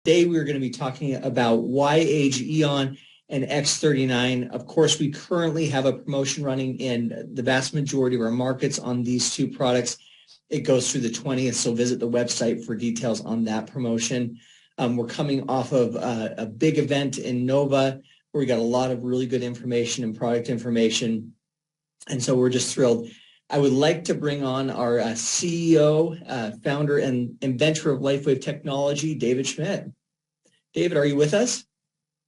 Today we're going to be talking about Y-Age Eon and X39. Of course, we currently have a promotion running in the vast majority of our markets on these two products. It goes through the 20th, so visit the website for details on that promotion. We're coming off of a big event in Nova where we got a lot of really good information and product information, and so we're just thrilled. I would like to bring on our CEO, founder, and inventor of LifeWave Technology, David Schmidt. David, are you with us?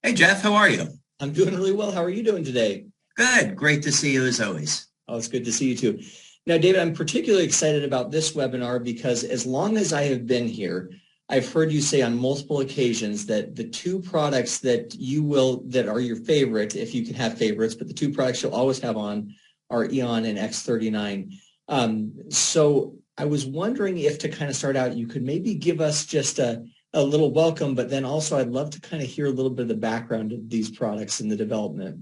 Hey, Jeff, how are you? I'm doing really well. How are you doing today? Good. Great to see you as always. Oh, it's good to see you too. Now, David, I'm particularly excited about this webinar because as long as I have been here, I've heard you say on multiple occasions that the two products that are your favorite, if you can have favorites, but the two products you'll always have on are Eon and X39. So I was wondering if, to kind of start out, you could maybe give us just a little welcome, but then also I'd love to kind of hear a little bit of the background of these products and the development.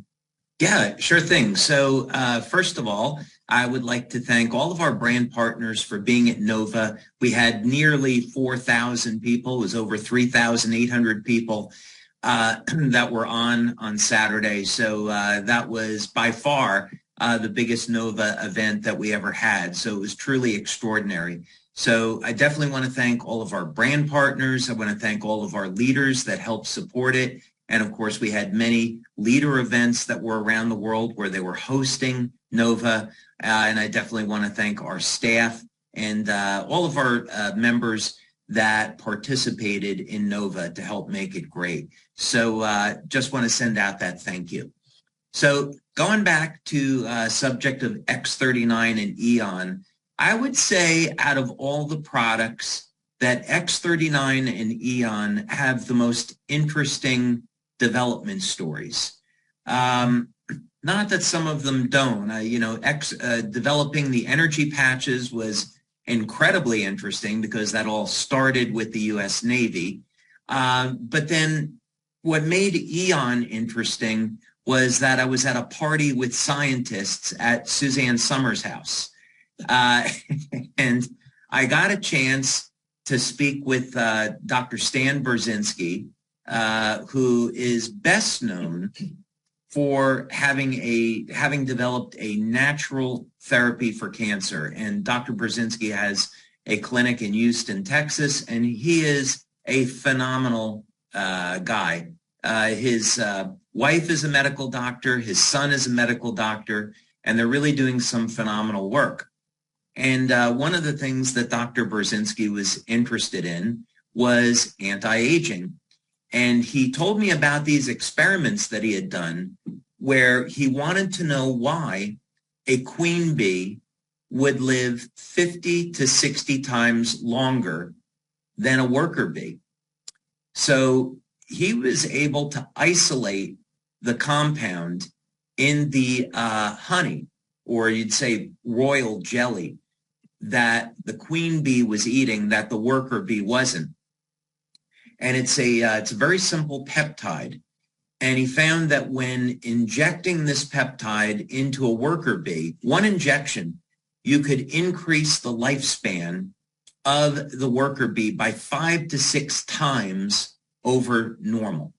Yeah, sure thing. So first of all, I would like to thank all of our brand partners for being at Nova. We had nearly 4,000 people. It was over 3,800 people that were on Saturday. So that was by far the biggest Nova event that we ever had. So it was truly extraordinary. So I definitely want to thank all of our brand partners. I want to thank all of our leaders that helped support it. And of course, we had many leader events that were around the world where they were hosting Nova. And I definitely want to thank our staff and all of our members that participated in Nova to help make it great. So just want to send out that thank you. So going back to subject of X39 and Eon, I would say out of all the products that X39 and Eon have the most interesting development stories. Not that some of them don't. Developing the energy patches was incredibly interesting because that all started with the U.S. Navy. But then what made Eon interesting was that I was at a party with scientists at Suzanne Summers' house. And I got a chance to speak with Dr. Stan Brzezinski, who is best known for having developed a natural therapy for cancer. And Dr. Brzezinski has a clinic in Houston, Texas, and he is a phenomenal guy. His wife is a medical doctor, his son is a medical doctor, and they're really doing some phenomenal work. And one of the things that Dr. Brzezinski was interested in was anti-aging. And he told me about these experiments that he had done where he wanted to know why a queen bee would live 50 to 60 times longer than a worker bee. So he was able to isolate the compound in the honey, or you'd say royal jelly, that the queen bee was eating that the worker bee wasn't. And it's a very simple peptide. And he found that when injecting this peptide into a worker bee, one injection, you could increase the lifespan of the worker bee by 5 to 6 times over normal.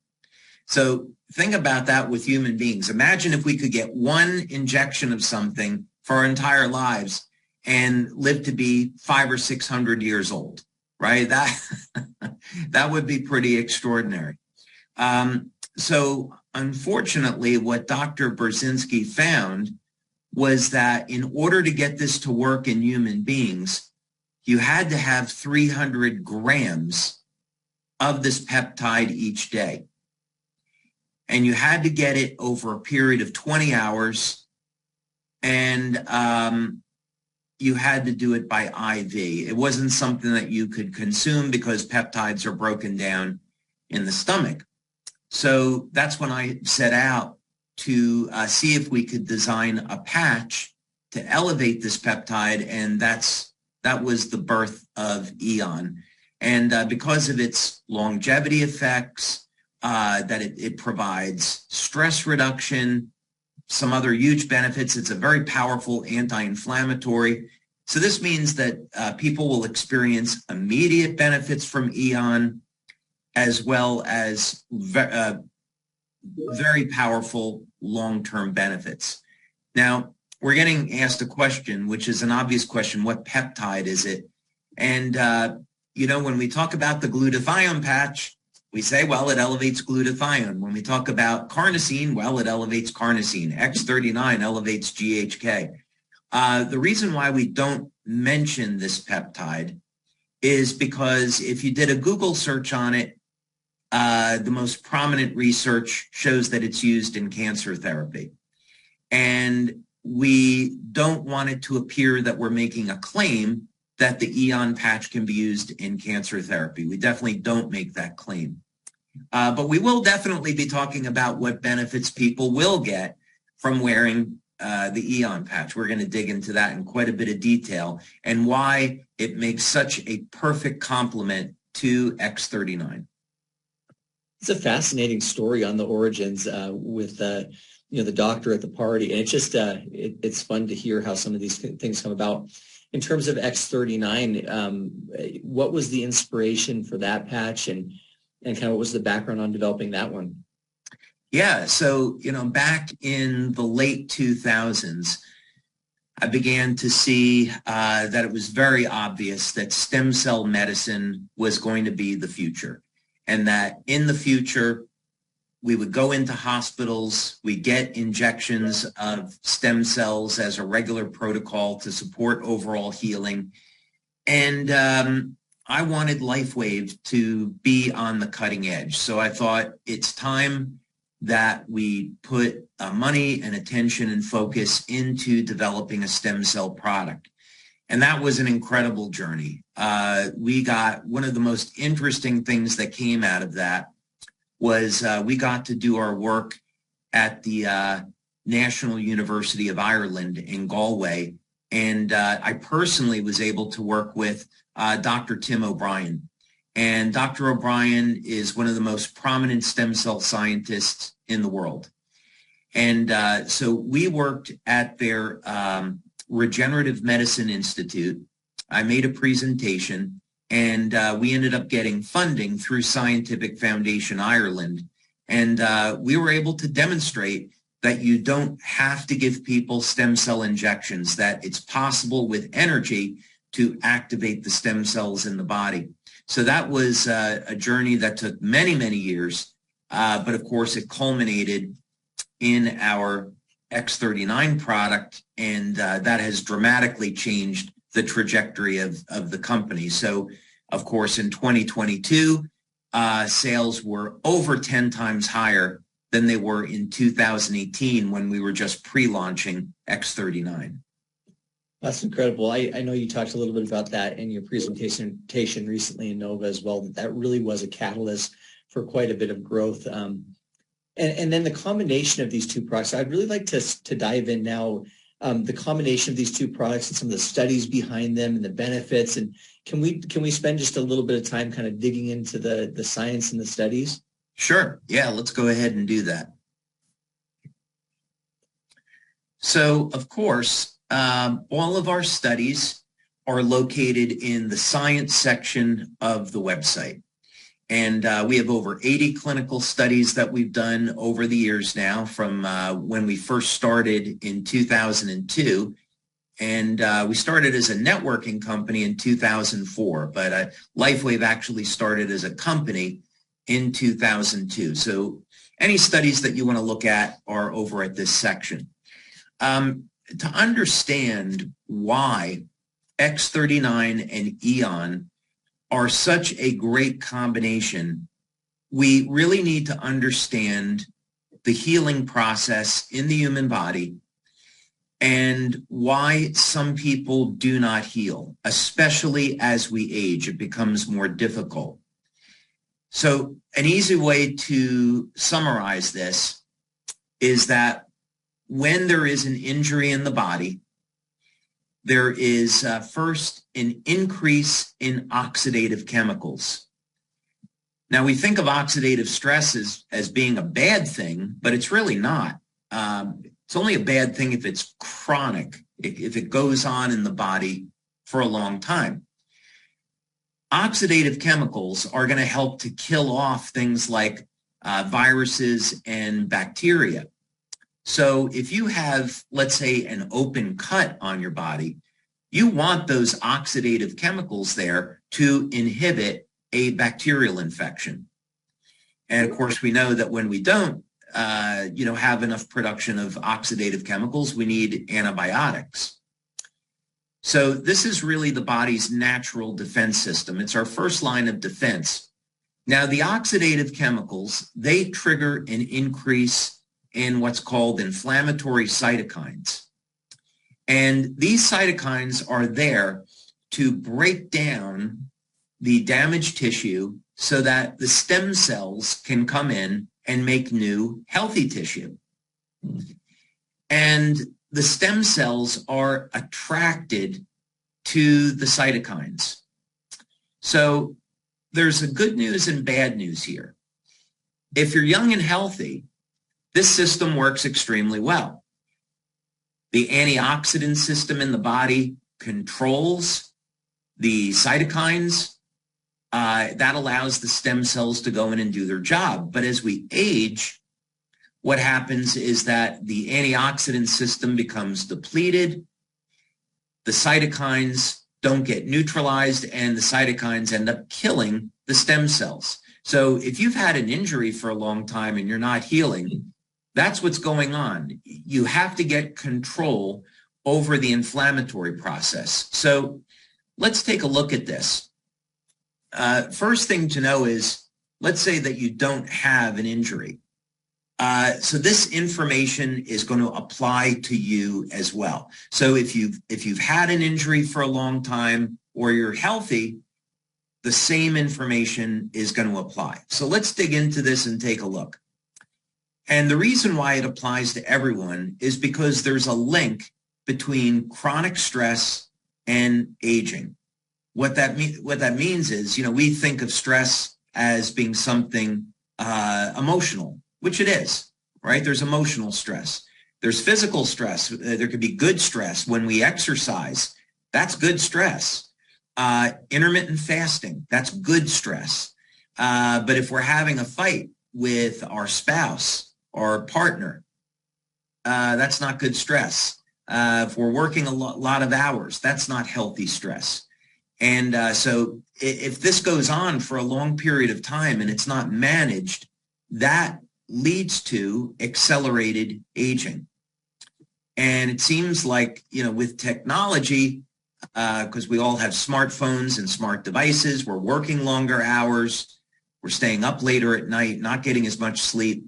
So think about that with human beings. Imagine if we could get one injection of something for our entire lives and live to be 500 or 600 years old, right? That would be pretty extraordinary. So unfortunately, what Dr. Brzezinski found was that in order to get this to work in human beings, you had to have 300 grams of this peptide each day. And you had to get it over a period of 20 hours. And you had to do it by IV. It wasn't something that you could consume because peptides are broken down in the stomach. So that's when I set out to see if we could design a patch to elevate this peptide, and that was the birth of Eon. And because of its longevity effects, that it provides stress reduction, some other huge benefits. It's a very powerful anti-inflammatory. So this means that people will experience immediate benefits from Eon. as well as very powerful long-term benefits. Now, we're getting asked a question, which is an obvious question: what peptide is it? And, when we talk about the glutathione patch, we say, well, it elevates glutathione. When we talk about carnosine, well, it elevates carnosine. X39 elevates GHK. The reason why we don't mention this peptide is because if you did a Google search on it, the most prominent research shows that it's used in cancer therapy. And we don't want it to appear that we're making a claim that the Eon patch can be used in cancer therapy. We definitely don't make that claim. But we will definitely be talking about what benefits people will get from wearing the Eon patch. We're going to dig into that in quite a bit of detail and why it makes such a perfect complement to X39. It's a fascinating story on the origins with the doctor at the party, and it's just it's fun to hear how some of these things come about. In terms of X39, what was the inspiration for that patch, and kind of what was the background on developing that one? Yeah, so back in the late 2000s, I began to see that it was very obvious that stem cell medicine was going to be the future, and that in the future, we would go into hospitals, we get injections of stem cells as a regular protocol to support overall healing. And I wanted LifeWave to be on the cutting edge. So I thought it's time that we put money and attention and focus into developing a stem cell product. And that was an incredible journey. We got one of the most interesting things that came out of that was we got to do our work at the National University of Ireland in Galway. And I personally was able to work with Dr. Tim O'Brien. And Dr. O'Brien is one of the most prominent stem cell scientists in the world. And so we worked at their Regenerative Medicine Institute. I made a presentation, and we ended up getting funding through Scientific Foundation Ireland. And we were able to demonstrate that you don't have to give people stem cell injections, that it's possible with energy to activate the stem cells in the body. So that was a journey that took many, many years. But of course, it culminated in our X39 product, and that has dramatically changed the trajectory of the company. So, of course, in 2022, sales were over 10 times higher than they were in 2018 when we were just pre-launching X39. That's incredible. I know you talked a little bit about that in your presentation recently in Nova as well. That really was a catalyst for quite a bit of growth. And then the combination of these two products, I'd really like to dive in now, the combination of these two products and some of the studies behind them and the benefits. And can we spend just a little bit of time kind of digging into the science and the studies? Sure. Yeah, let's go ahead and do that. So, of course, all of our studies are located in the science section of the website. And we have over 80 clinical studies that we've done over the years now from when we first started in 2002. And we started as a networking company in 2004, but LifeWave actually started as a company in 2002. So any studies that you want to look at are over at this section. To understand why X39 and Eon are such a great combination, we really need to understand the healing process in the human body and why some people do not heal, especially as we age. It becomes more difficult. So an easy way to summarize this is that when there is an injury in the body, there is first an increase in oxidative chemicals. Now, we think of oxidative stress as being a bad thing, but it's really not. It's only a bad thing if it's chronic, if it goes on in the body for a long time. Oxidative chemicals are going to help to kill off things like viruses and bacteria. So if you have, let's say, an open cut on your body, you want those oxidative chemicals there to inhibit a bacterial infection. And of course, we know that when we don't, have enough production of oxidative chemicals, we need antibiotics. So this is really the body's natural defense system. It's our first line of defense. Now, the oxidative chemicals, they trigger an increase in what's called inflammatory cytokines. And these cytokines are there to break down the damaged tissue so that the stem cells can come in and make new healthy tissue. And the stem cells are attracted to the cytokines. So there's a good news and bad news here. If you're young and healthy, this system works extremely well. The antioxidant system in the body controls the cytokines. That allows the stem cells to go in and do their job. But as we age, what happens is that the antioxidant system becomes depleted, the cytokines don't get neutralized, and the cytokines end up killing the stem cells. So if you've had an injury for a long time and you're not healing, that's what's going on. You have to get control over the inflammatory process. So let's take a look at this. First thing to know is, let's say that you don't have an injury. So this information is going to apply to you as well. So if you've had an injury for a long time or you're healthy, the same information is going to apply. So let's dig into this and take a look. And the reason why it applies to everyone is because there's a link between chronic stress and aging. What that means is, we think of stress as being something emotional, which it is, right? There's emotional stress. There's physical stress. There could be good stress. When we exercise, that's good stress. Intermittent fasting, that's good stress. But if we're having a fight with our spouse or partner, that's not good stress. If we're working a lot of hours, that's not healthy stress. And so if this goes on for a long period of time and it's not managed, that leads to accelerated aging. And it seems like, with technology, because we all have smartphones and smart devices, we're working longer hours, we're staying up later at night, not getting as much sleep.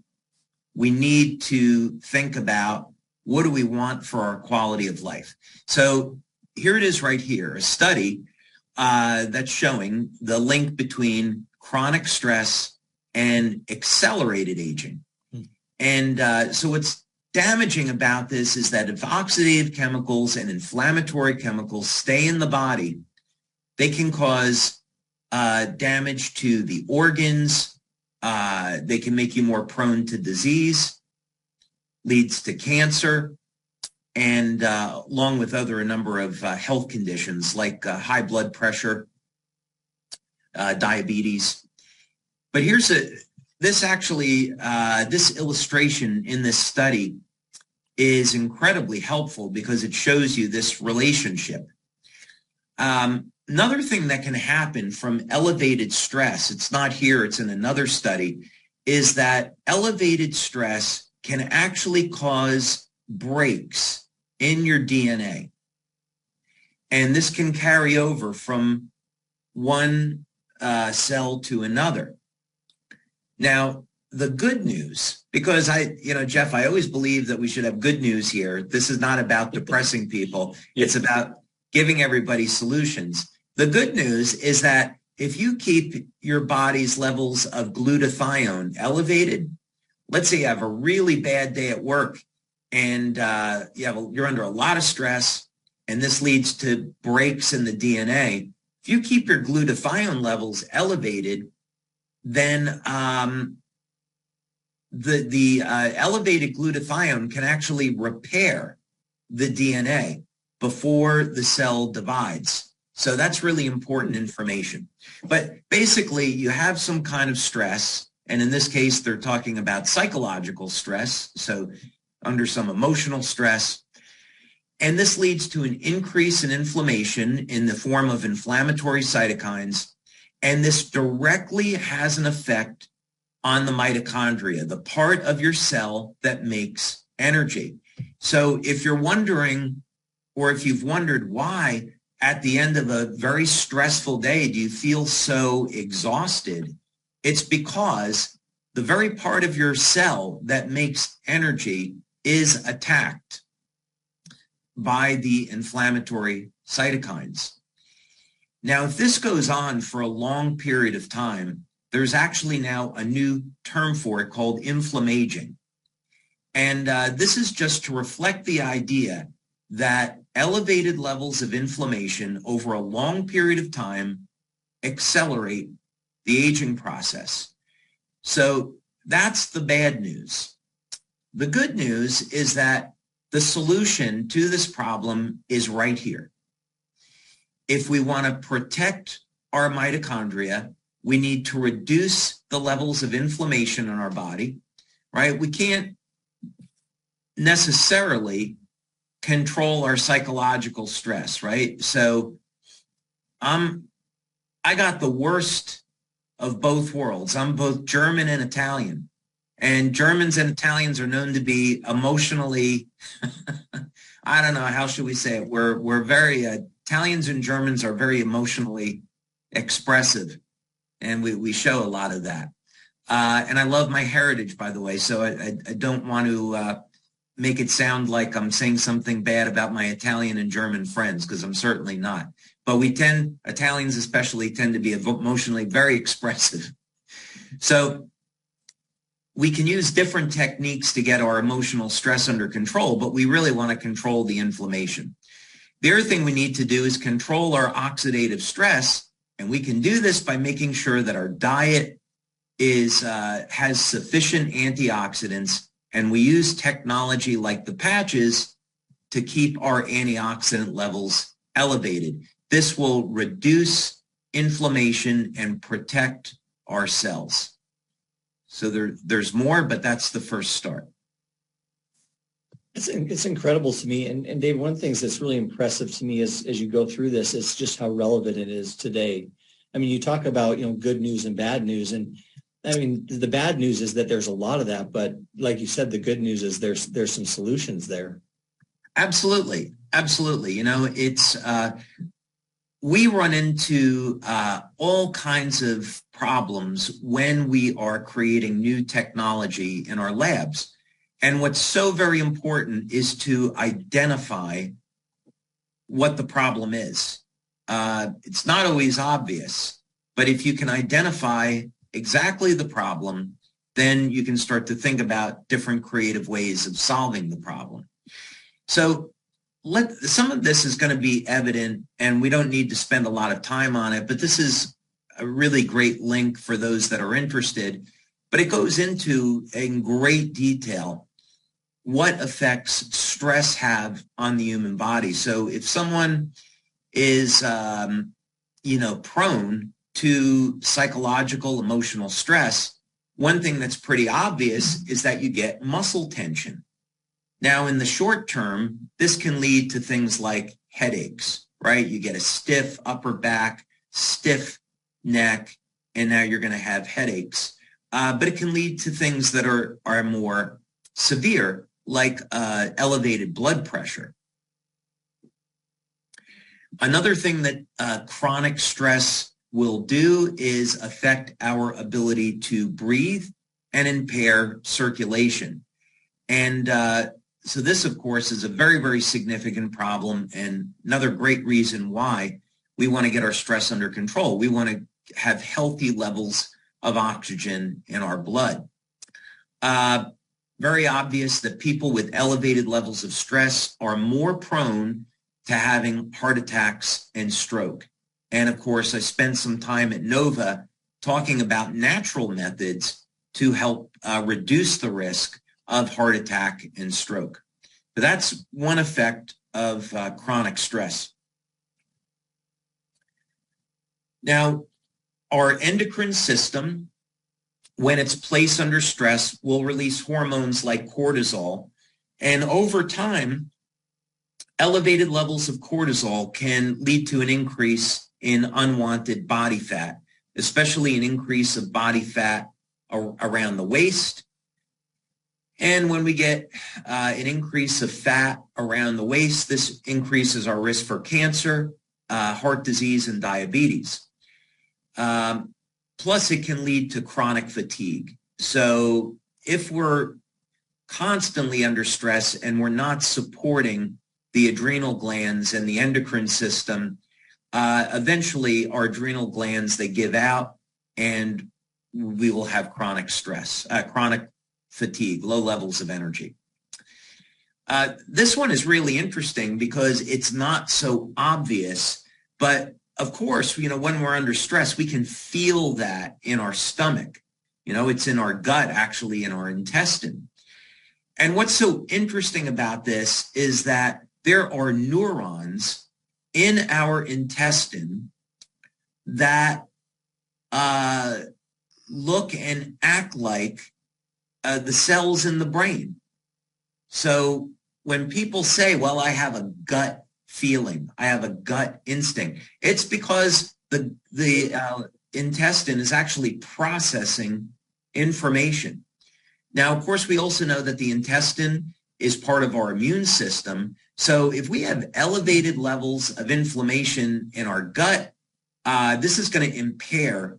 We need to think about, what do we want for our quality of life? So here it is right here, a study that's showing the link between chronic stress and accelerated aging. And so what's damaging about this is that if oxidative chemicals and inflammatory chemicals stay in the body, they can cause damage to the organs. They can make you more prone to disease, leads to cancer, and along with a number of health conditions like high blood pressure, diabetes. But here's this illustration in this study is incredibly helpful because it shows you this relationship. Another thing that can happen from elevated stress, it's not here, it's in another study, is that elevated stress can actually cause breaks in your DNA. And this can carry over from one cell to another. Now, the good news, because Jeff, I always believe that we should have good news here. This is not about depressing people. It's about giving everybody solutions. The good news is that if you keep your body's levels of glutathione elevated, let's say you have a really bad day at work and you're under a lot of stress and this leads to breaks in the DNA. If you keep your glutathione levels elevated, then the elevated glutathione can actually repair the DNA before the cell divides. So that's really important information. But basically, you have some kind of stress, and in this case, they're talking about psychological stress, so under some emotional stress. And this leads to an increase in inflammation in the form of inflammatory cytokines, and this directly has an effect on the mitochondria, the part of your cell that makes energy. So if you're wondering, or if you've wondered why at the end of a very stressful day do you feel so exhausted, it's because the very part of your cell that makes energy is attacked by the inflammatory cytokines. Now, if this goes on for a long period of time, there's actually now a new term for it called inflammaging. And this is just to reflect the idea that elevated levels of inflammation over a long period of time accelerate the aging process. So that's the bad news. The good news is that the solution to this problem is right here. If we want to protect our mitochondria, we need to reduce the levels of inflammation in our body, right? We can't necessarily control our psychological stress, right? So I got the worst of both worlds. I'm both German and Italian. And Germans and Italians are known to be emotionally, I don't know, how should we say it? We're very, Italians and Germans are very emotionally expressive. And we show a lot of that. And I love my heritage, by the way. So I don't want to make it sound like I'm saying something bad about my Italian and German friends, because I'm certainly not. But Italians especially tend to be emotionally very expressive. So we can use different techniques to get our emotional stress under control, but we really want to control the inflammation. The other thing we need to do is control our oxidative stress, and we can do this by making sure that our diet has sufficient antioxidants, and we use technology like the patches to keep our antioxidant levels elevated. This will reduce inflammation and protect our cells. So there's more, but that's the first start. It's incredible to me. And Dave, one of the things that's really impressive to me as you go through this is just how relevant it is today. I mean, you talk about, good news and bad news. And I mean, the bad news is that there's a lot of that. But like you said, the good news is there's some solutions there. Absolutely. Absolutely. We run into all kinds of problems when we are creating new technology in our labs. And what's so very important is to identify what the problem is. It's not always obvious, but if you can identify exactly the problem, then you can start to think about different creative ways of solving the problem. So some of this is going to be evident, and we don't need to spend a lot of time on it, but this is a really great link for those that are interested. But it goes into in great detail what effects stress have on the human body. So if someone is, prone to psychological, emotional stress, one thing that's pretty obvious is that you get muscle tension. Now, in the short term, this can lead to things like headaches, right? You get a stiff upper back, stiff neck, and now you're going to have headaches. But it can lead to things that are more severe, like elevated blood pressure. Another thing that chronic stress will do is affect our ability to breathe and impair circulation. And so this, of course, is a very, very significant problem, and another great reason why we want to get our stress under control. We want to have healthy levels of oxygen in our blood. Very obvious that people with elevated levels of stress are more prone to having heart attacks and stroke. And of course, I spent some time at Nova talking about natural methods to help reduce the risk of heart attack and stroke. But that's one effect of chronic stress. Now, our endocrine system, when it's placed under stress, will release hormones like cortisol. And over time, elevated levels of cortisol can lead to an increase in unwanted body fat, especially an increase of body fat around the waist. And when we get an increase of fat around the waist, this increases our risk for cancer, heart disease, and diabetes. Plus, it can lead to chronic fatigue. So if we're constantly under stress and we're not supporting the adrenal glands and the endocrine system, eventually our adrenal glands, they give out and we will have chronic stress, chronic fatigue, low levels of energy. This one is really interesting because it's not so obvious, but of course, when we're under stress, we can feel that in our stomach. It's in our gut, actually in our intestine. And what's so interesting about this is that there are neurons in our intestine that look and act like the cells in the brain. So when people say, well, I have a gut feeling, I have a gut instinct, it's because the intestine is actually processing information. Now, of course, we also know that the intestine is part of our immune system. So if we have elevated levels of inflammation in our gut, this is going to impair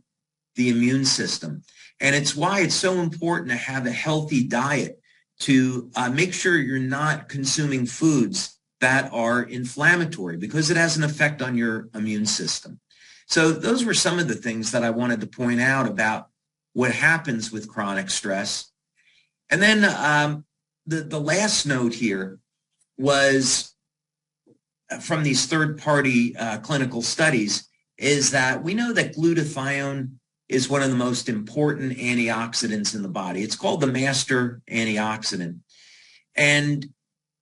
the immune system. And it's why it's so important to have a healthy diet, to make sure you're not consuming foods that are inflammatory, because it has an effect on your immune system. So those were some of the things that I wanted to point out about what happens with chronic stress. And then the last note here was from these third-party clinical studies is that we know that glutathione is one of the most important antioxidants in the body. It's called the master antioxidant. And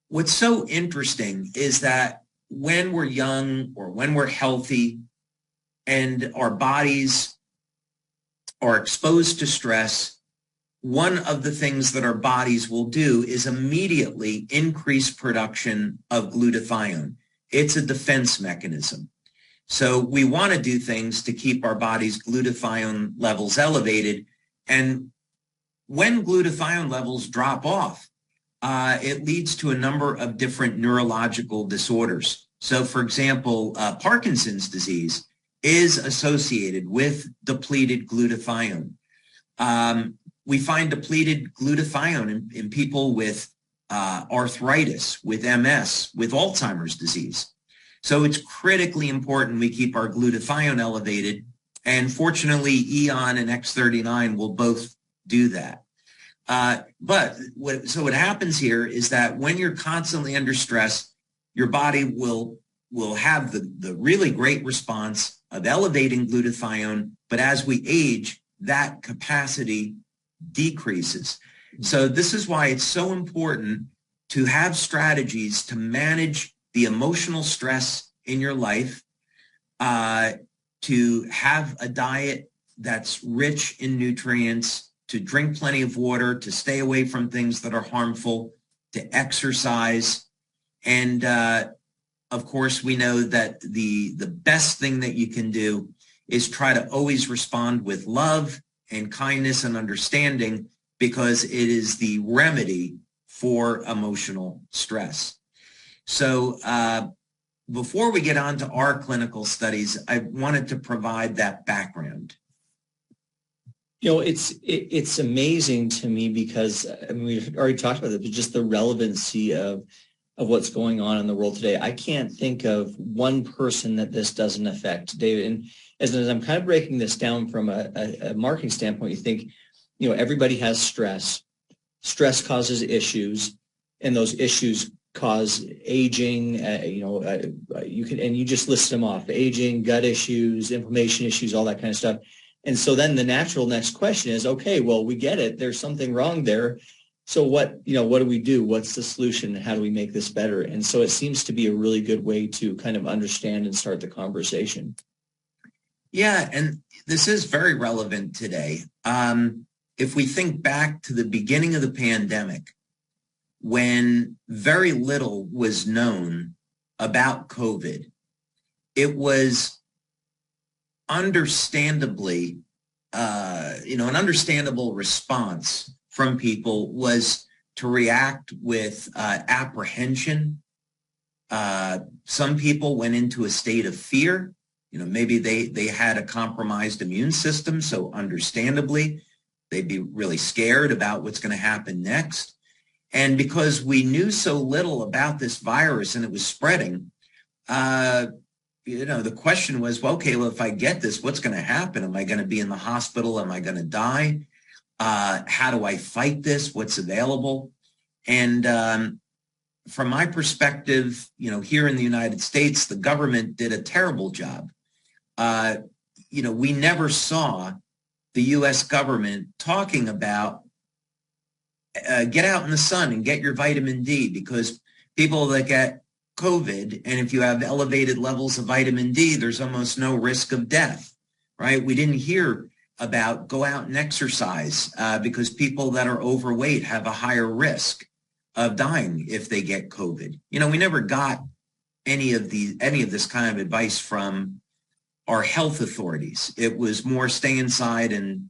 what's so interesting is that when we're young or when we're healthy and our bodies are exposed to stress, one of the things that our bodies will do is immediately increase production of glutathione. It's a defense mechanism. So we want to do things to keep our body's glutathione levels elevated. And when glutathione levels drop off, it leads to a number of different neurological disorders. So, for example, Parkinson's disease is associated with depleted glutathione. We find depleted glutathione in people with arthritis, with MS, with Alzheimer's disease. So it's critically important we keep our glutathione elevated. And fortunately, Eon and X39 will both do that. But what happens here is that when you're constantly under stress, your body will have the really great response of elevating glutathione. But as we age, that capacity decreases. So this is why it's so important to have strategies to manage the emotional stress in your life, to have a diet that's rich in nutrients, to drink plenty of water, to stay away from things that are harmful, to exercise. And of course, we know that the best thing that you can do is try to always respond with love and kindness and understanding, because it is the remedy for emotional stress. So before we get on to our clinical studies, I wanted to provide that background. It's amazing to me because we've already talked about it, but just the relevancy of what's going on in the world today. I can't think of one person that this doesn't affect, David. And as I'm kind of breaking this down from a marketing standpoint, you think, everybody has stress. Stress causes issues, and those issues cause aging. You just listed them off: aging, gut issues, inflammation issues, all that kind of stuff. And so then the natural next question is, okay, well, we get it. There's something wrong there. So what do we do? What's the solution? How do we make this better? And so it seems to be a really good way to kind of understand and start the conversation. Yeah, and this is very relevant today. If we think back to the beginning of the pandemic, when very little was known about COVID, it was understandably, an understandable response from people was to react with apprehension. Some people went into a state of fear. Maybe they had a compromised immune system, so understandably, they'd be really scared about what's going to happen next. And because we knew so little about this virus and it was spreading, the question was, well, okay, well, if I get this, what's going to happen? Am I going to be in the hospital? Am I going to die? How do I fight this? What's available? And from my perspective, here in the United States, the government did a terrible job. We never saw the U.S. government talking about get out in the sun and get your vitamin D, because people that get COVID, and if you have elevated levels of vitamin D, there's almost no risk of death, right? We didn't hear about go out and exercise because people that are overweight have a higher risk of dying if they get COVID. We never got any of this kind of advice from our health authorities. It was more stay inside and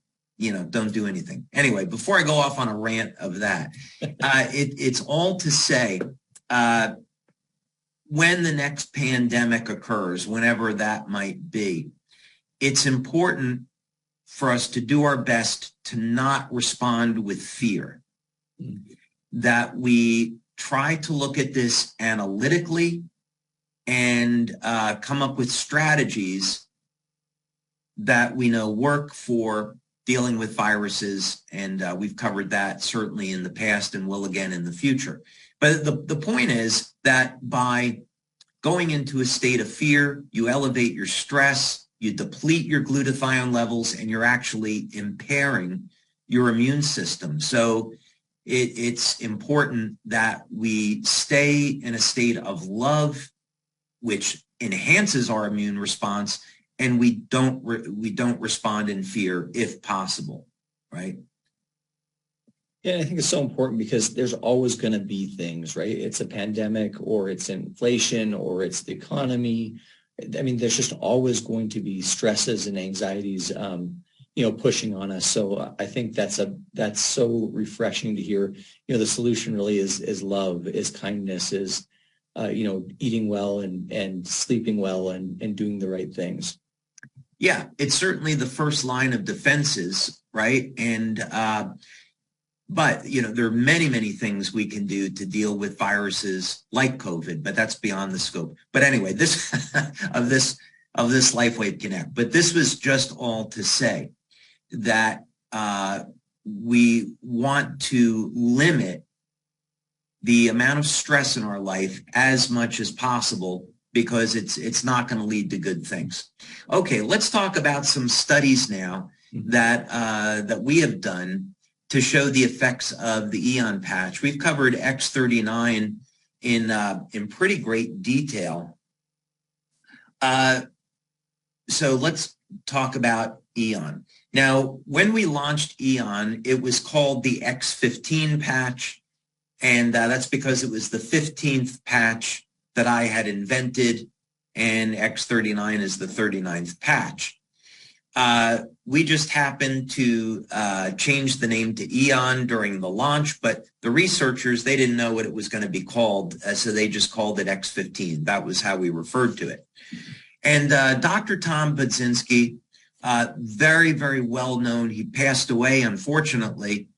don't do anything. Anyway, before I go off on a rant of that, it's all to say, when the next pandemic occurs, whenever that might be, it's important for us to do our best to not respond with fear, that we try to look at this analytically and come up with strategies that we know work for dealing with viruses, and we've covered that certainly in the past and will again in the future. But the point is that by going into a state of fear, you elevate your stress, you deplete your glutathione levels, and you're actually impairing your immune system. So it's important that we stay in a state of love, which enhances our immune response, and we don't respond in fear if possible, right? Yeah, I think it's so important because there's always going to be things, right? It's a pandemic, or it's inflation, or it's the economy. I mean, there's just always going to be stresses and anxieties, pushing on us. So I think that's so refreshing to hear. The solution really is love, is kindness, is eating well and sleeping well and doing the right things. Yeah, it's certainly the first line of defenses, right? And but there are many, many things we can do to deal with viruses like COVID, but that's beyond the scope. But anyway, this of this LifeWave Connect. But this was just all to say that we want to limit the amount of stress in our life as much as possible, because it's not going to lead to good things. Okay, let's talk about some studies now that we have done to show the effects of the Eon patch. We've covered X39 in pretty great detail. So let's talk about Eon. Now, when we launched Eon, it was called the X15 patch, and that's because it was the 15th patch that I had invented, and X39 is the 39th patch. We just happened to change the name to Eon during the launch, but the researchers, they didn't know what it was going to be called, so they just called it X15. That was how we referred to it. And Dr. Tom Budzinski, very, very well known. He passed away, unfortunately,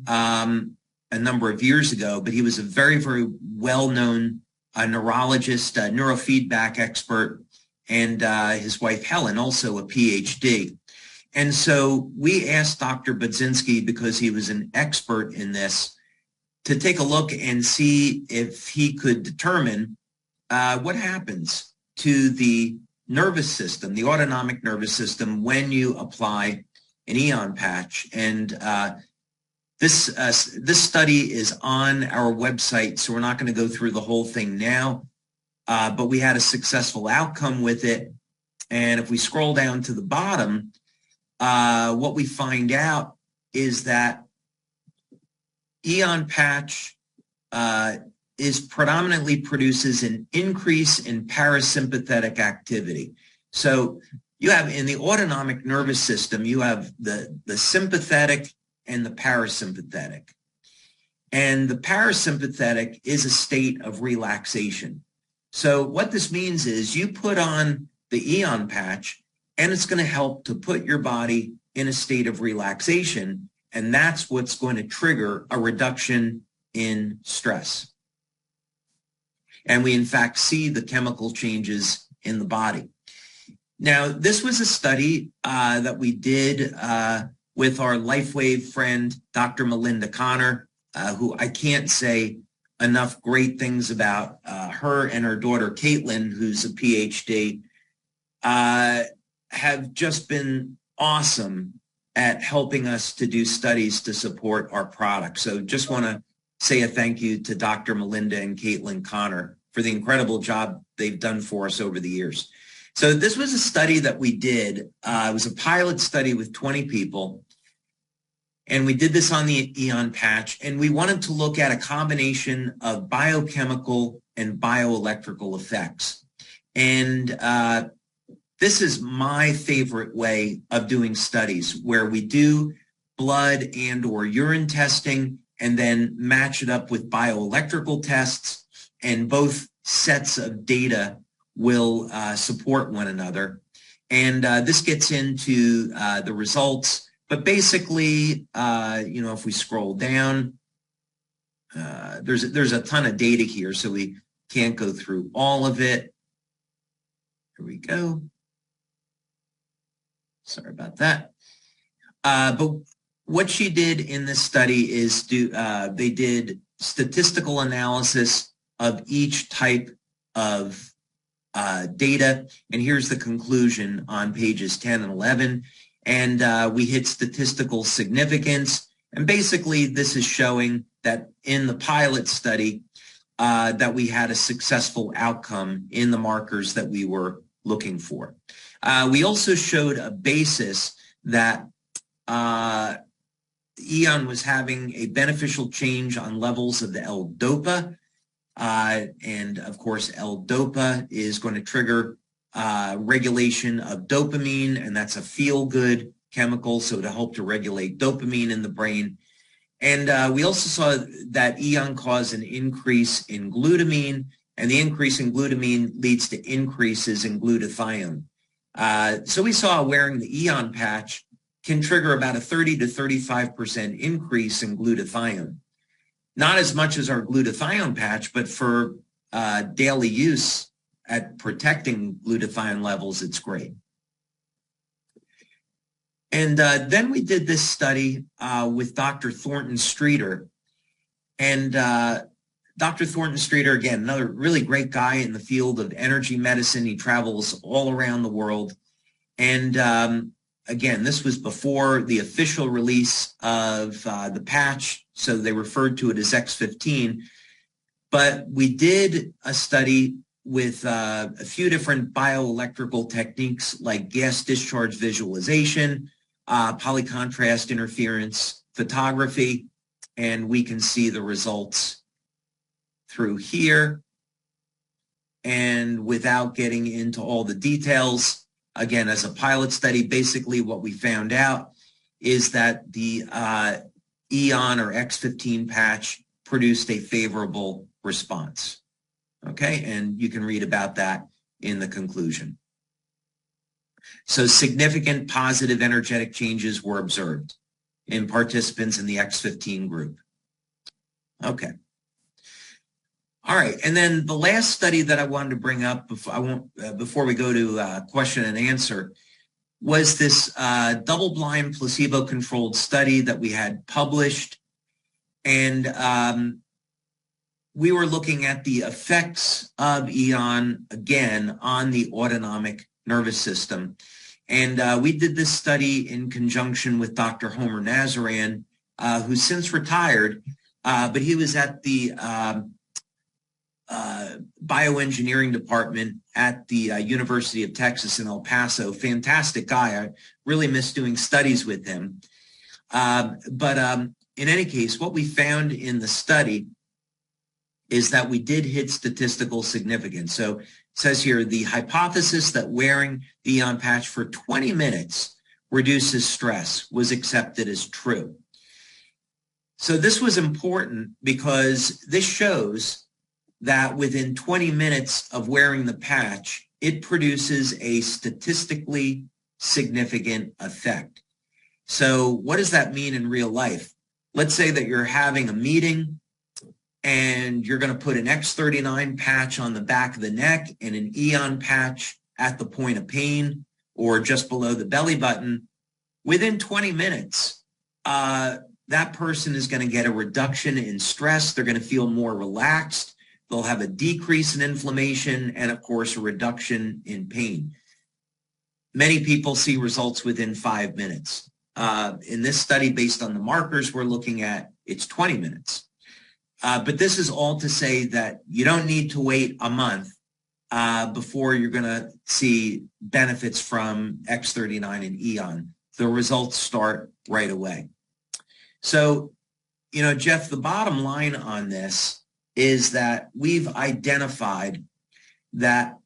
a number of years ago, but he was a very, very well-known neurologist, neurofeedback expert, and his wife, Helen, also a PhD. And so we asked Dr. Budzinski, because he was an expert in this, to take a look and see if he could determine what happens to the nervous system, the autonomic nervous system, when you apply an Eon patch. And this study is on our website, so we're not going to go through the whole thing now, but we had a successful outcome with it. And if we scroll down to the bottom, what we find out is that Eon patch predominantly produces an increase in parasympathetic activity. So you have in the autonomic nervous system, you have the sympathetic and the parasympathetic. And the parasympathetic is a state of relaxation. So what this means is you put on the Eon patch and it's going to help to put your body in a state of relaxation. And that's what's going to trigger a reduction in stress. And we, in fact, see the chemical changes in the body. Now, this was a study that we did with our LifeWave friend, Dr. Melinda Connor, who I can't say enough great things about. Her and her daughter, Caitlin, who's a PhD, have just been awesome at helping us to do studies to support our product. So just want to say a thank you to Dr. Melinda and Caitlin Connor for the incredible job they've done for us over the years. So this was a study that we did. It was a pilot study with 20 people. And we did this on the Eon patch. And we wanted to look at a combination of biochemical and bioelectrical effects. And this is my favorite way of doing studies, where we do blood and or urine testing and then match it up with bioelectrical tests, and both sets of data will support one another. And this gets into the results. But basically, if we scroll down, there's a ton of data here, so we can't go through all of it. Here we go. Sorry about that. But what she did in this study is they did statistical analysis of each type of data. And here's the conclusion on pages 10 and 11. And we hit statistical significance. And basically, this is showing that in the pilot study, that we had a successful outcome in the markers that we were looking for. We also showed a basis that Eon was having a beneficial change on levels of the L-DOPA. And of course, L-DOPA is going to trigger regulation of dopamine, and that's a feel-good chemical, so to help to regulate dopamine in the brain. And we also saw that Eon caused an increase in glutamine, and the increase in glutamine leads to increases in glutathione. So we saw wearing the Eon patch can trigger about a 30 to 35% increase in glutathione. Not as much as our glutathione patch, but for daily use at protecting glutathione levels, it's great. And then we did this study with Dr. Thornton Streeter. And Dr. Thornton Streeter, again, another really great guy in the field of energy medicine. He travels all around the world. And again, this was before the official release of the patch, so they referred to it as X15. But we did a study with a few different bioelectrical techniques like gas discharge visualization, polycontrast interference photography, and we can see the results through here. And without getting into all the details, again, as a pilot study, basically what we found out is that the Eon or X15 patch produced a favorable response. Okay, and you can read about that in the conclusion. So significant positive energetic changes were observed in participants in the X15 group. Okay. All right, and then the last study that I wanted to bring up before we go to question and answer was this double-blind placebo-controlled study that we had published, and we were looking at the effects of Eon again on the autonomic nervous system, and we did this study in conjunction with Dr. Homer Nazaran, who's since retired, but he was at the bioengineering department at the University of Texas in El Paso. Fantastic guy. I really miss doing studies with him. But in any case, what we found in the study is that we did hit statistical significance. So it says here, the hypothesis that wearing the Eon patch for 20 minutes reduces stress was accepted as true. So this was important because this shows that within 20 minutes of wearing the patch, it produces a statistically significant effect. So what does that mean in real life? Let's say that you're having a meeting and you're going to put an X39 patch on the back of the neck and an Eon patch at the point of pain or just below the belly button. Within 20 minutes, that person is going to get a reduction in stress. They're going to feel more relaxed. They'll have a decrease in inflammation and, of course, a reduction in pain. Many people see results within 5 minutes. In this study, based on the markers we're looking at, it's 20 minutes. But this is all to say that you don't need to wait a month before you're going to see benefits from X39 and Eon. The results start right away. So, Jeff, the bottom line on this is that we've identified that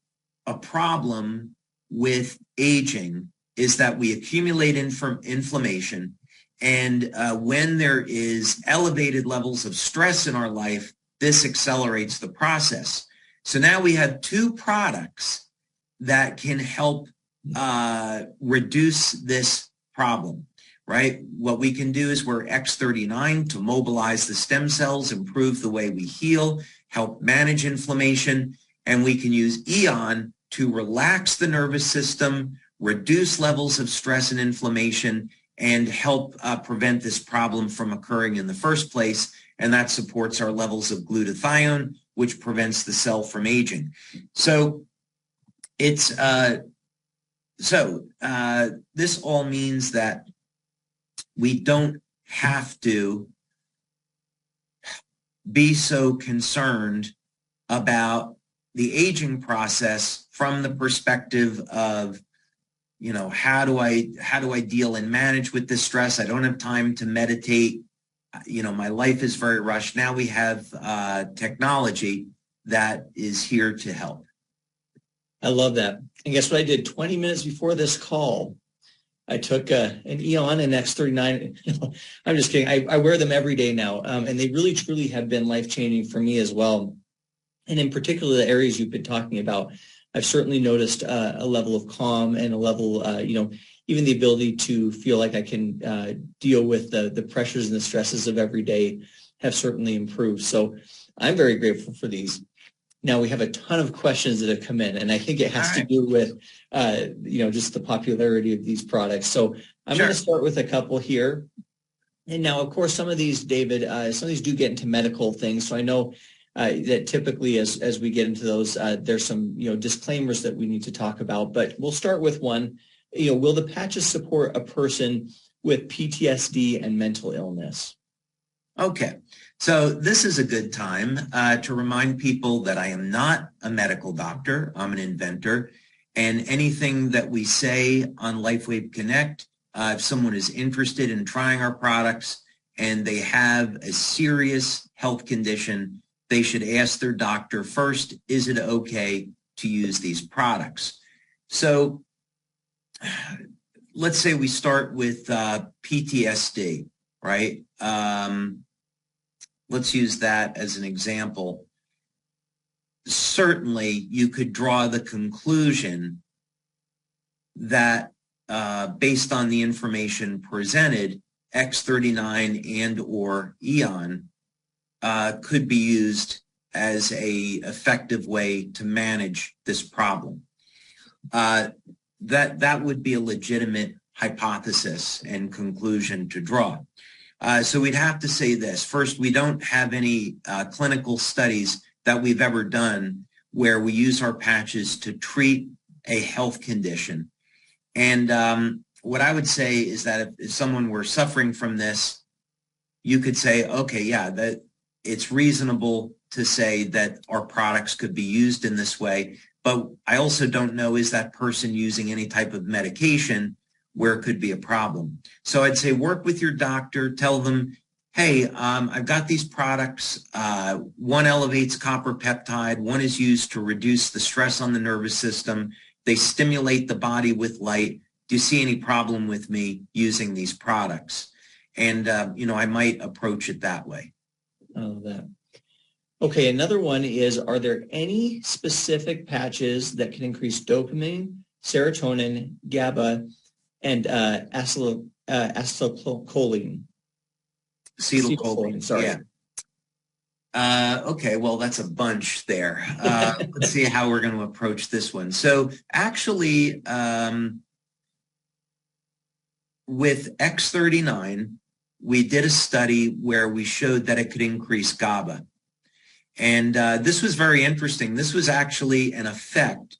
a problem with aging is that we accumulate inflammation. And when there is elevated levels of stress in our life, this accelerates the process. So now we have two products that can help reduce this problem, right? What we can do is we're X39 to mobilize the stem cells, improve the way we heal, help manage inflammation, and we can use Eon to relax the nervous system, reduce levels of stress and inflammation, and help prevent this problem from occurring in the first place. And that supports our levels of glutathione, which prevents the cell from aging. So it's this all means that we don't have to be so concerned about the aging process from the perspective of, how do I deal and manage with this stress? I don't have time to meditate. My life is very rushed. Now we have technology that is here to help. I love that. And guess what I did 20 minutes before this call? I took an Eon and X39. I'm just kidding. I wear them every day now, and they really, truly have been life-changing for me as well. And in particular, the areas you've been talking about, I've certainly noticed a level of calm and a level, even the ability to feel like I can deal with the pressures and the stresses of every day have certainly improved. So I'm very grateful for these. Now, we have a ton of questions that have come in, and I think it has to do with, just the popularity of these products. So I'm going to start with a couple here. And now, of course, some of these, David, some of these do get into medical things. So I know that typically as we get into those, there's some, disclaimers that we need to talk about. But we'll start with one. Will the patches support a person with PTSD and mental illness? Okay. So this is a good time to remind people that I am not a medical doctor. I'm an inventor. And anything that we say on LifeWave Connect, if someone is interested in trying our products and they have a serious health condition, they should ask their doctor first, is it okay to use these products? So let's say we start with PTSD, right? Let's use that as an example. Certainly, you could draw the conclusion that based on the information presented, X39 and or Eon could be used as a effective way to manage this problem. That would be a legitimate hypothesis and conclusion to draw. So we'd have to say this. First, we don't have any clinical studies that we've ever done where we use our patches to treat a health condition. And what I would say is that if someone were suffering from this, you could say, okay, yeah, that it's reasonable to say that our products could be used in this way, but I also don't know, is that person using any type of medication where it could be a problem? So I'd say work with your doctor, tell them, hey, I've got these products. One elevates copper peptide. One is used to reduce the stress on the nervous system. They stimulate the body with light. Do you see any problem with me using these products? And, I might approach it that way. Oh, that. Okay, another one is, are there any specific patches that can increase dopamine, serotonin, GABA, and acetylcholine? Acetylcholine, sorry. Yeah. Okay, well, that's a bunch there. Let's see how we're going to approach this one. So actually, with X39, we did a study where we showed that it could increase GABA. And this was very interesting. This was actually an effect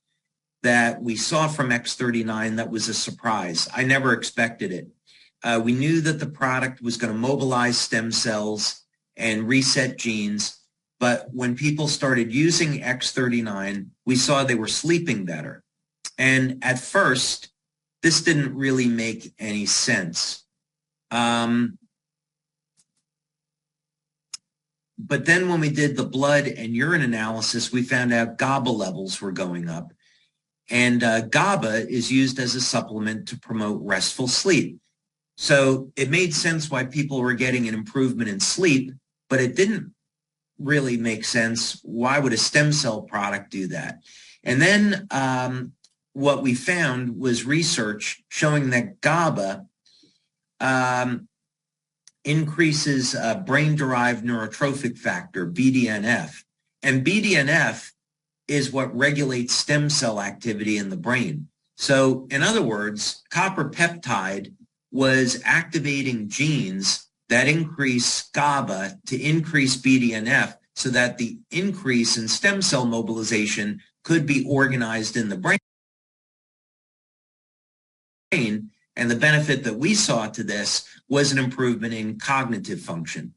that we saw from X39 that was a surprise. I never expected it. We knew that the product was going to mobilize stem cells and reset genes, but when people started using X39, we saw they were sleeping better. And at first, this didn't really make any sense. But then when we did the blood and urine analysis, we found out GABA levels were going up. And GABA is used as a supplement to promote restful sleep. So it made sense why people were getting an improvement in sleep, but it didn't really make sense. Why would a stem cell product do that? And then what we found was research showing that GABA increases brain-derived neurotrophic factor, BDNF. And BDNF is what regulates stem cell activity in the brain. So in other words, copper peptide was activating genes that increase GABA to increase BDNF so that the increase in stem cell mobilization could be organized in the brain. And the benefit that we saw to this was an improvement in cognitive function.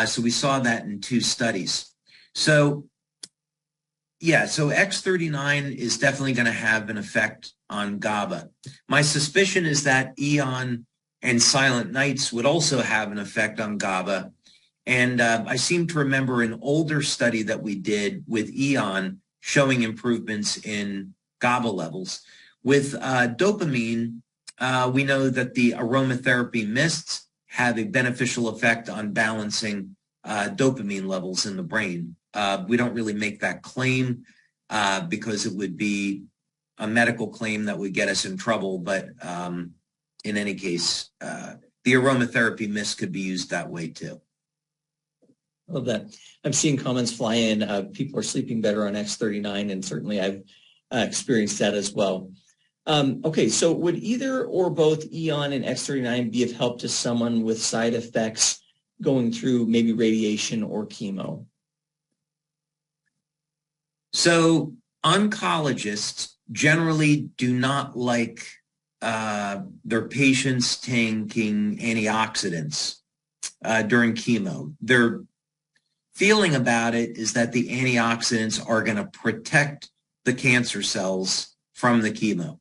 So we saw that in 2 studies. So X39 is definitely going to have an effect on GABA. My suspicion is that Eon and Silent Nights would also have an effect on GABA. And I seem to remember an older study that we did with Eon showing improvements in GABA levels. With dopamine, we know that the aromatherapy mists have a beneficial effect on balancing dopamine levels in the brain. We don't really make that claim because it would be a medical claim that would get us in trouble. But in any case, the aromatherapy mist could be used that way too. Love that. I'm seeing comments fly in. People are sleeping better on X39, and certainly I've experienced that as well. Okay, so would either or both Eon and X39 be of help to someone with side effects going through maybe radiation or chemo? So oncologists generally do not like their patients taking antioxidants during chemo. Their feeling about it is that the antioxidants are going to protect the cancer cells from the chemo.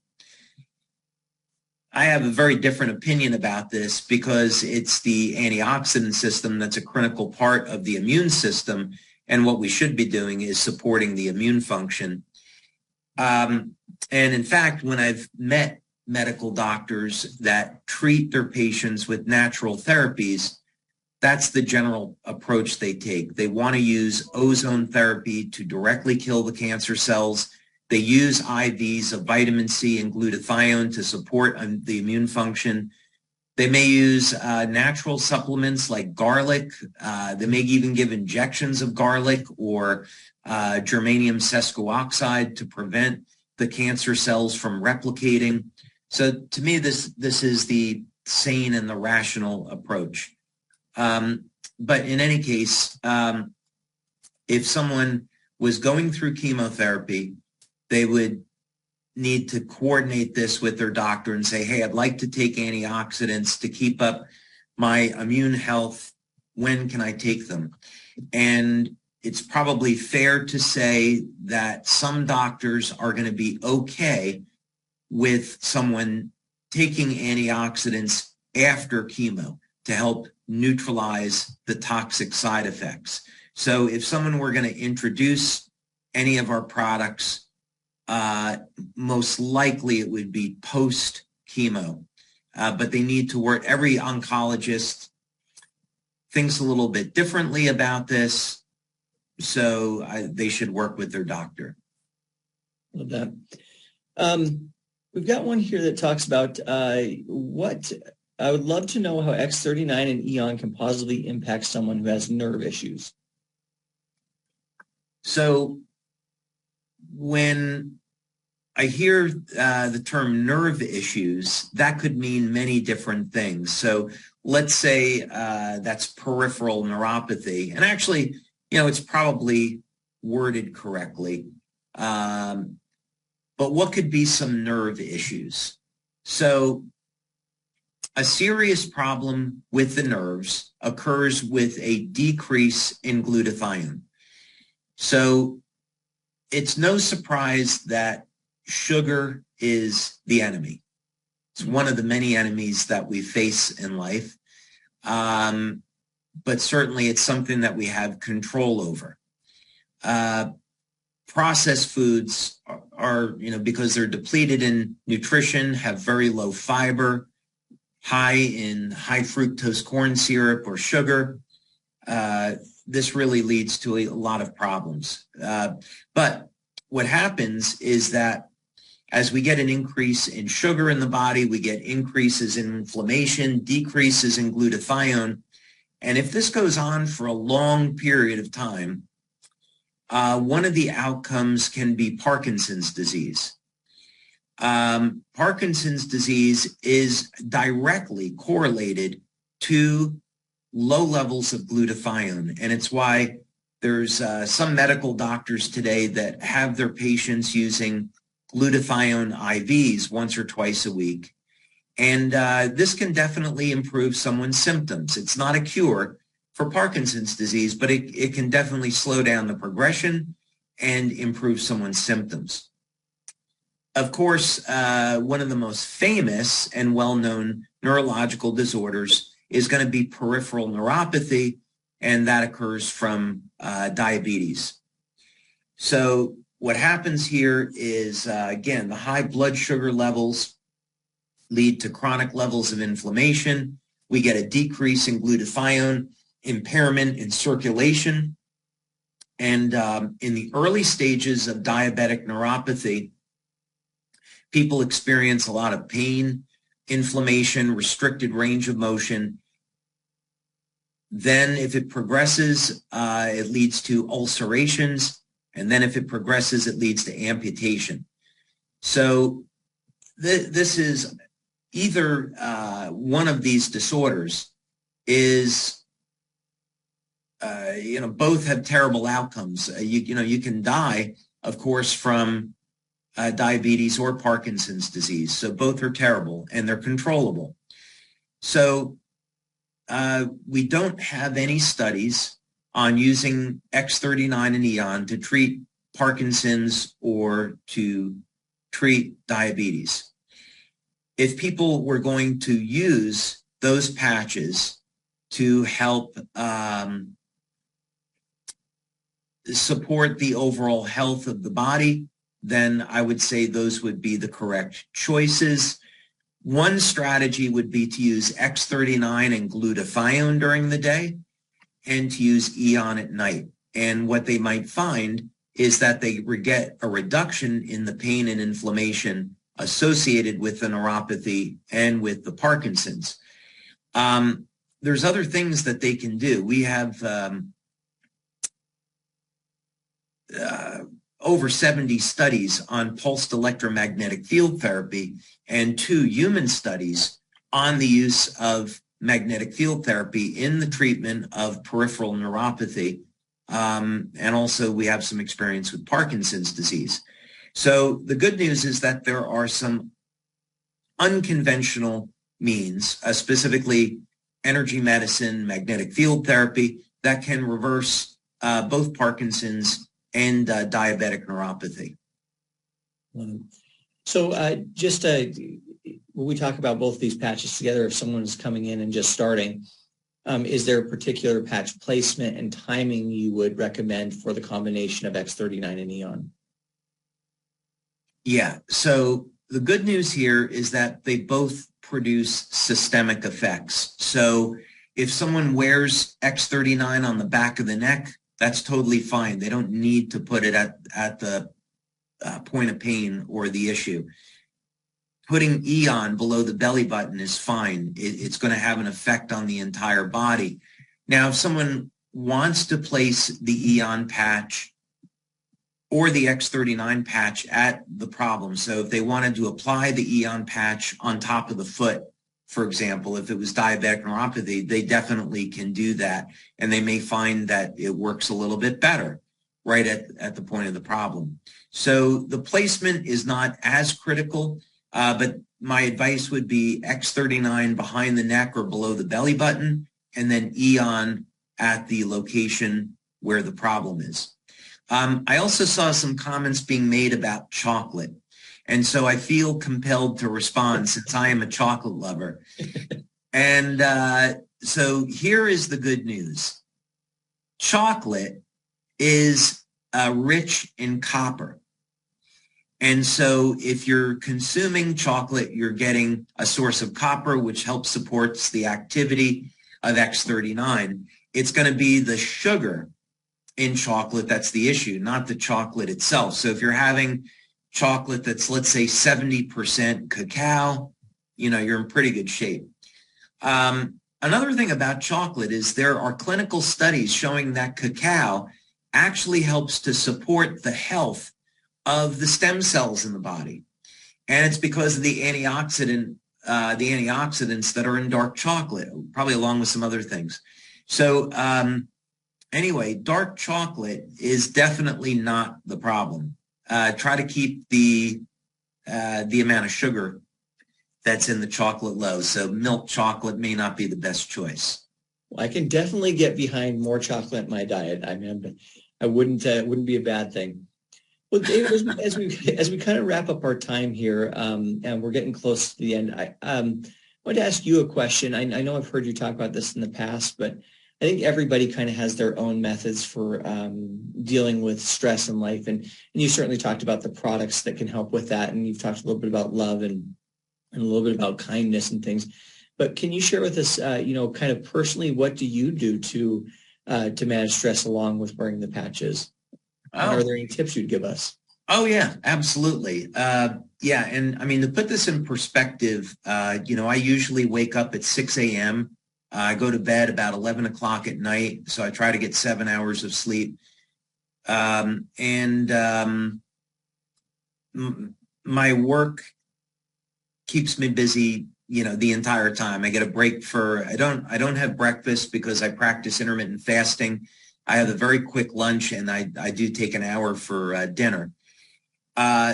I have a very different opinion about this because it's the antioxidant system that's a critical part of the immune system, and what we should be doing is supporting the immune function. And in fact, when I've met medical doctors that treat their patients with natural therapies, that's the general approach they take. They want to use ozone therapy to directly kill the cancer cells. They use IVs of vitamin C and glutathione to support the immune function. They may use natural supplements like garlic. They may even give injections of garlic or germanium sesquioxide to prevent the cancer cells from replicating. So to me, this is the sane and the rational approach. But in any case, if someone was going through chemotherapy, they would need to coordinate this with their doctor and say, hey, I'd like to take antioxidants to keep up my immune health. When can I take them? And it's probably fair to say that some doctors are going to be okay with someone taking antioxidants after chemo to help neutralize the toxic side effects. So if someone were going to introduce any of our products, most likely it would be post-chemo. But they need to work. Every oncologist thinks a little bit differently about this, so they should work with their doctor. Love that. We've got one here that talks about what I would love to know how X39 and Eon can positively impact someone who has nerve issues. So when I hear the term nerve issues, that could mean many different things. So let's say that's peripheral neuropathy. And actually, it's probably worded correctly. But what could be some nerve issues? So a serious problem with the nerves occurs with a decrease in glutathione. So it's no surprise that sugar is the enemy. It's one of the many enemies that we face in life. But certainly it's something that we have control over. Processed foods are, because they're depleted in nutrition, have very low fiber, high in high fructose corn syrup or sugar. This really leads to a lot of problems. But what happens is that as we get an increase in sugar in the body, we get increases in inflammation, decreases in glutathione. And if this goes on for a long period of time, one of the outcomes can be Parkinson's disease. Parkinson's disease is directly correlated to low levels of glutathione. And it's why there's some medical doctors today that have their patients using glutathione IVs once or twice a week. And this can definitely improve someone's symptoms. It's not a cure for Parkinson's disease, but it can definitely slow down the progression and improve someone's symptoms. Of course, one of the most famous and well-known neurological disorders is going to be peripheral neuropathy, and that occurs from diabetes. So what happens here is, again, the high blood sugar levels lead to chronic levels of inflammation. We get a decrease in glutathione, impairment in circulation. And in the early stages of diabetic neuropathy, people experience a lot of pain, inflammation, restricted range of motion. Then if it progresses, it leads to ulcerations. And then if it progresses, it leads to amputation. So this is either one of these disorders is, both have terrible outcomes. You can die, of course, from diabetes or Parkinson's disease. So both are terrible and they're controllable. So we don't have any studies on using X39 and Eon to treat Parkinson's or to treat diabetes. If people were going to use those patches to help support the overall health of the body, then I would say those would be the correct choices. One strategy would be to use X39 and glutathione during the day and to use Eon at night. And what they might find is that they get a reduction in the pain and inflammation associated with the neuropathy and with the Parkinson's. There's other things that they can do. We have over 70 studies on pulsed electromagnetic field therapy and 2 human studies on the use of magnetic field therapy in the treatment of peripheral neuropathy. And also we have some experience with Parkinson's disease. So the good news is that there are some unconventional means, specifically energy medicine, magnetic field therapy, that can reverse both Parkinson's and diabetic neuropathy. So just when we talk about both these patches together, if someone's coming in and just starting, is there a particular patch placement and timing you would recommend for the combination of X39 and Eon? Yeah, so the good news here is that they both produce systemic effects. So if someone wears X39 on the back of the neck, that's totally fine. They don't need to put it at the point of pain or the issue. Putting Eon below the belly button is fine. It's going to have an effect on the entire body. Now, if someone wants to place the Eon patch or the X39 patch at the problem, so if they wanted to apply the Eon patch on top of the foot, for example, if it was diabetic neuropathy, they definitely can do that. And they may find that it works a little bit better right at the point of the problem. So the placement is not as critical, but my advice would be X39 behind the neck or below the belly button, and then Eon at the location where the problem is. I also saw some comments being made about chocolate. And so I feel compelled to respond since I am a chocolate lover. And so here is the good news. Chocolate is rich in copper. And so if you're consuming chocolate, you're getting a source of copper, which helps supports the activity of X39. It's going to be the sugar in chocolate that's the issue, not the chocolate itself. So if you're having chocolate that's, let's say, 70% cacao, you're in pretty good shape. Another thing about chocolate is there are clinical studies showing that cacao actually helps to support the health of the stem cells in the body. And it's because of the antioxidants that are in dark chocolate, probably along with some other things. So anyway, dark chocolate is definitely not the problem. Try to keep the amount of sugar that's in the chocolate low. So milk chocolate may not be the best choice. Well, I can definitely get behind more chocolate in my diet. I mean, I wouldn't be a bad thing. Well, David, as we kind of wrap up our time here, and we're getting close to the end, I wanted to ask you a question. I know I've heard you talk about this in the past, but I think everybody kind of has their own methods for dealing with stress in life. And you certainly talked about the products that can help with that. And you've talked a little bit about love and a little bit about kindness and things. But can you share with us, kind of personally, what do you do to manage stress along with wearing the patches? Are there any tips you'd give us? Oh, yeah, absolutely. Yeah. And I mean, to put this in perspective, I usually wake up at 6 a.m. I go to bed about 11 o'clock at night, so I try to get 7 hours of sleep. My work keeps me busy, the entire time. I get a break I don't have breakfast because I practice intermittent fasting. I have a very quick lunch, and I do take an hour for dinner.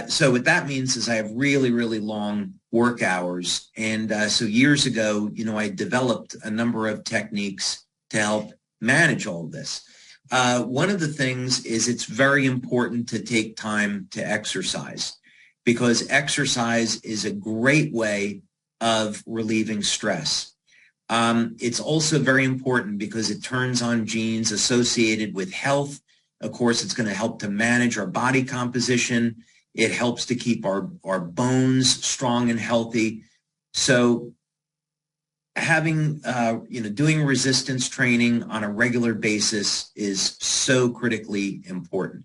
So what that means is I have really, really long work hours. And so years ago, I developed a number of techniques to help manage all of this. One of the things is it's very important to take time to exercise, because exercise is a great way of relieving stress. It's also very important because it turns on genes associated with health. Of course, it's going to help to manage our body composition. It helps to keep our bones strong and healthy. So having, doing resistance training on a regular basis is so critically important.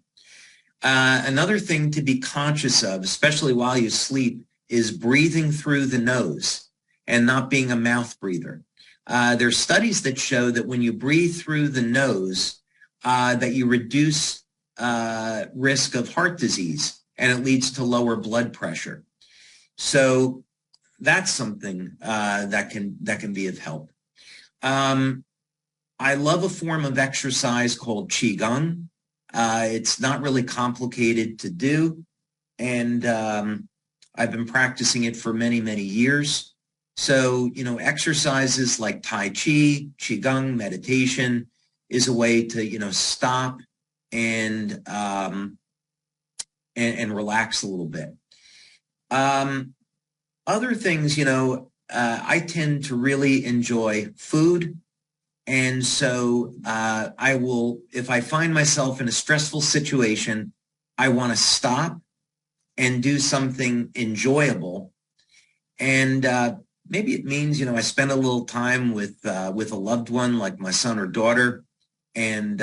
Another thing to be conscious of, especially while you sleep, is breathing through the nose and not being a mouth breather. There's studies that show that when you breathe through the nose, that you reduce risk of heart disease, and it leads to lower blood pressure. So that's something that can be of help. I love a form of exercise called Qigong. It's not really complicated to do, and I've been practicing it for many, many years. So, exercises like Tai Chi, Qigong, meditation, is a way to, stop and relax a little bit. Other things, I tend to really enjoy food. And so I will, if I find myself in a stressful situation, I want to stop and do something enjoyable. And maybe it means, I spend a little time with a loved one like my son or daughter, and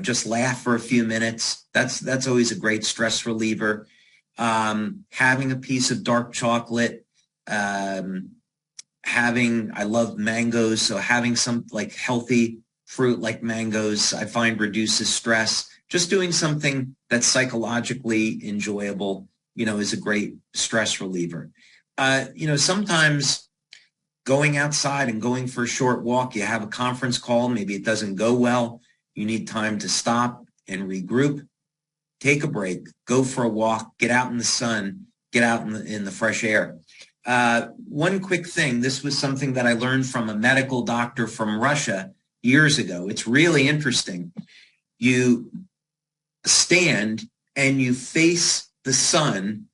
just laugh for a few minutes. That's always a great stress reliever. Having a piece of dark chocolate, I love mangoes, so having some like healthy fruit like mangoes, I find reduces stress. Just doing something that's psychologically enjoyable, is a great stress reliever. Sometimes going outside and going for a short walk, you have a conference call, maybe it doesn't go well. You need time to stop and regroup, take a break, go for a walk, get out in the sun, get out in the fresh air. One quick thing, this was something that I learned from a medical doctor from Russia years ago. It's really interesting. You stand and you face the sun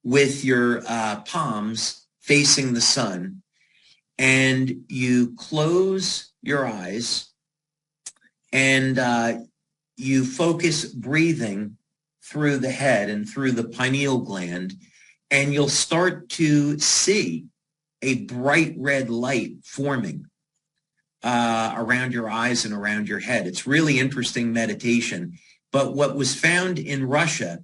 with your palms facing the sun, and you close your eyes and you focus breathing through the head and through the pineal gland, and you'll start to see a bright red light forming around your eyes and around your head. It's really interesting meditation. But what was found in Russia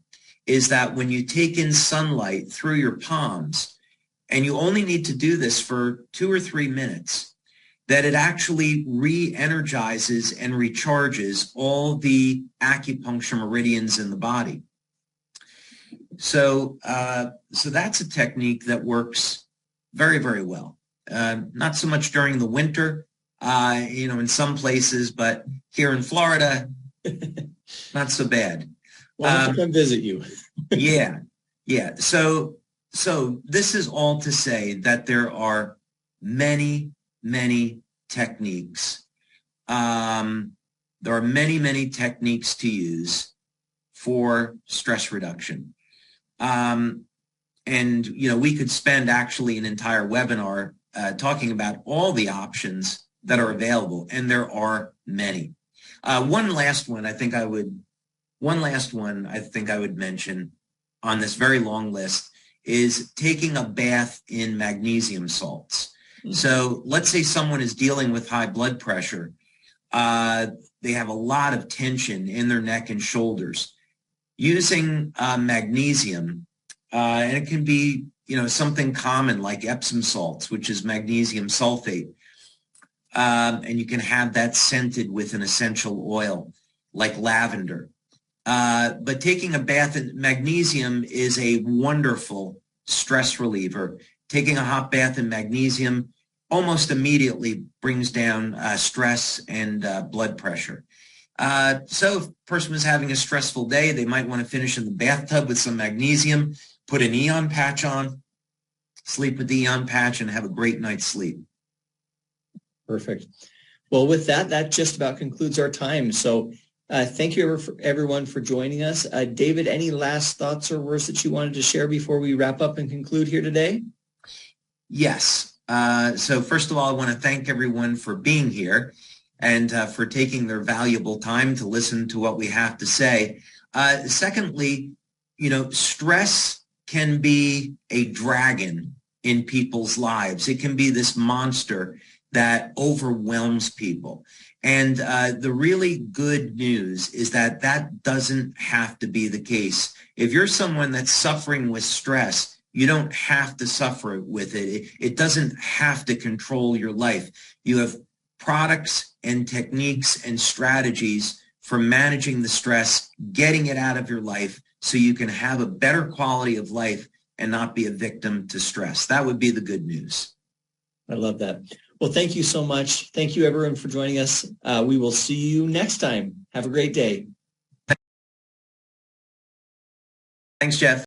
is that when you take in sunlight through your palms, and you only need to do this for 2 or 3 minutes, that it actually re-energizes and recharges all the acupuncture meridians in the body. So that's a technique that works very, very well. Not so much during the winter, in some places, but here in Florida, not so bad. Well, I'll have to come visit you. Yeah. So this is all to say that there are many, many techniques. There are many, many techniques to use for stress reduction. And we could spend actually an entire webinar talking about all the options that are available, and there are many. One last one I think I would mention on this very long list is taking a bath in magnesium salts. Mm-hmm. So let's say someone is dealing with high blood pressure. They have a lot of tension in their neck and shoulders. Using magnesium, and it can be, something common like Epsom salts, which is magnesium sulfate. And you can have that scented with an essential oil like lavender. But taking a bath in magnesium is a wonderful stress reliever. Taking a hot bath in magnesium almost immediately brings down stress and blood pressure. So if a person was having a stressful day, they might want to finish in the bathtub with some magnesium, put an Eon patch on, sleep with the Eon patch, and have a great night's sleep. Perfect. Well, with that just about concludes our time. So thank you everyone for joining us. David, any last thoughts or words that you wanted to share before we wrap up and conclude here today? Yes. So first of all, I want to thank everyone for being here and for taking their valuable time to listen to what we have to say. Secondly, stress can be a dragon in people's lives. It can be this monster that overwhelms people. And the really good news is that doesn't have to be the case. If you're someone that's suffering with stress, you don't have to suffer with it. It doesn't have to control your life. You have products and techniques and strategies for managing the stress, getting it out of your life so you can have a better quality of life and not be a victim to stress. That would be the good news. I love that. Well, thank you so much. Thank you, everyone, for joining us. We will see you next time. Have a great day. Thanks, Jeff.